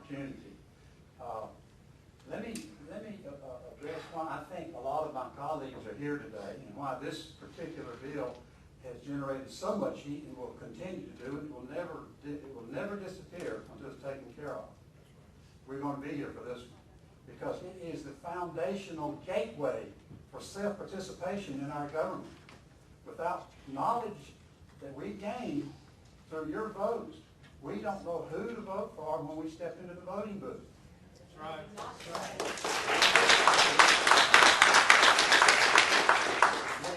opportunity. Let me address why I think a lot of my colleagues are here today and why this particular bill has generated so much heat and will continue to do it. It will never disappear until it's taken care of. We're going to be here for this one because it is the foundational gateway for self-participation in our government. Without knowledge that we gain through your votes, we don't know who to vote for when we step into the voting booth. That's right.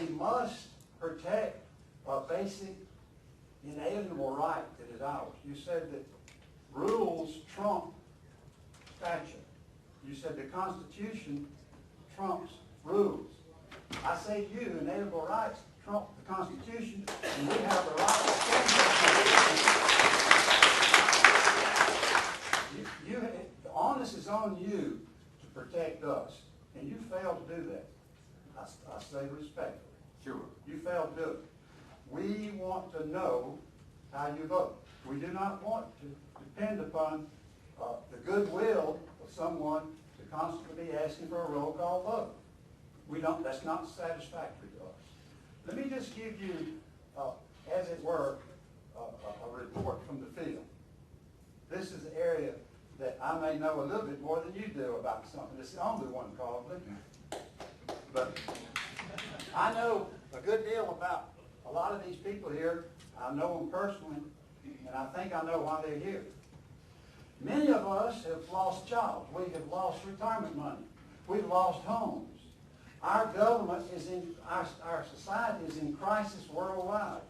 We must protect a basic inalienable right that is ours. You said that rules trump statute. You said the Constitution trumps rules. I say to you, inalienable rights trump the Constitution, and we have the right to change that. The onus is on you to protect us, and you failed to do that. I say respectfully. Sure. You failed to do it. We want to know how you vote. We do not want to depend upon the goodwill of someone to constantly be asking for a roll call vote. We don't. That's not satisfactory to us. Let me just give you, as it were, a report from the field. This is the area that I may know a little bit more than you do about something. It's the only one probably. But I know a good deal about a lot of these people here. I know them personally, and I think I know why they're here. Many of us have lost jobs. We have lost retirement money. We've lost homes. Our government is in, our society is in crisis worldwide.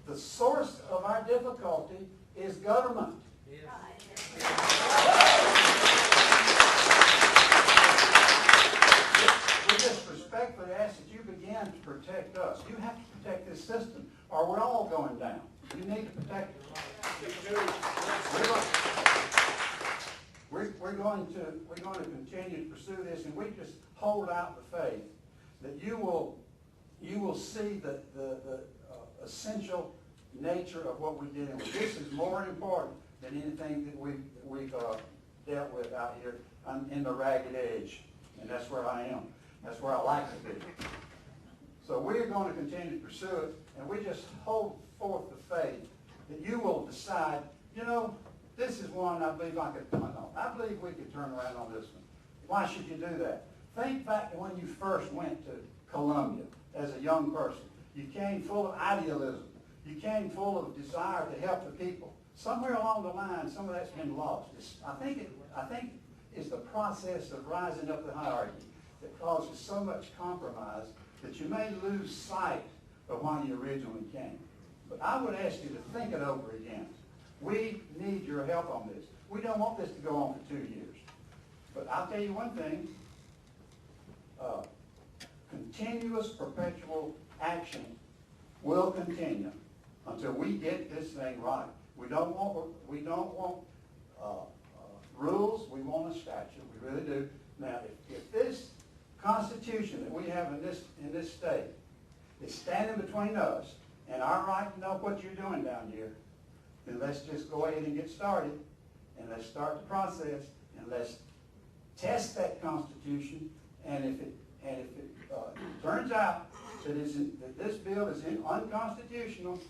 The source of our difficulty is government. Yes. We just respectfully ask that you begin to protect us. You have to protect this system, or we're all going down. You need to protect it. We're going to continue to pursue this, and we just hold out the faith that you will see the essential nature of what we're dealing with. This is more important than anything that we've dealt with out here in the ragged edge, and that's where I am. That's where I like to be. So we're going to continue to pursue it, and we just hold forth the faith that you will decide, you know, this is one I believe I could turn on. I believe we could turn around on this one. Why should you do that? Think back to when you first went to Columbia as a young person. You came full of idealism. You came full of desire to help the people. Somewhere along the line, some of that's been lost. I think it's the process of rising up the hierarchy that causes so much compromise that you may lose sight of why you originally came. But I would ask you to think it over again. We need your help on this. We don't want this to go on for 2 years. But I'll tell you one thing. Continuous, perpetual action will continue until we get this thing right. We don't want rules. We want a statute. We really do. Now, if this Constitution that we have in this state is standing between us and our right to know what you're doing down here, then let's just go ahead and get started, and let's start the process, and let's test that Constitution. And if it turns out that this bill is unconstitutional,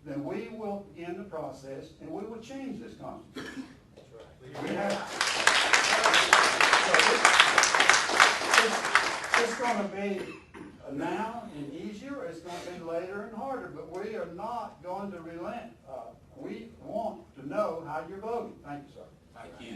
then we will begin the process and we will change this Constitution. That's right. It's going to be now and easier, or it's going to be later and harder, but we are not going to relent. We want to know how you're voting. Thank you, sir. Thank you.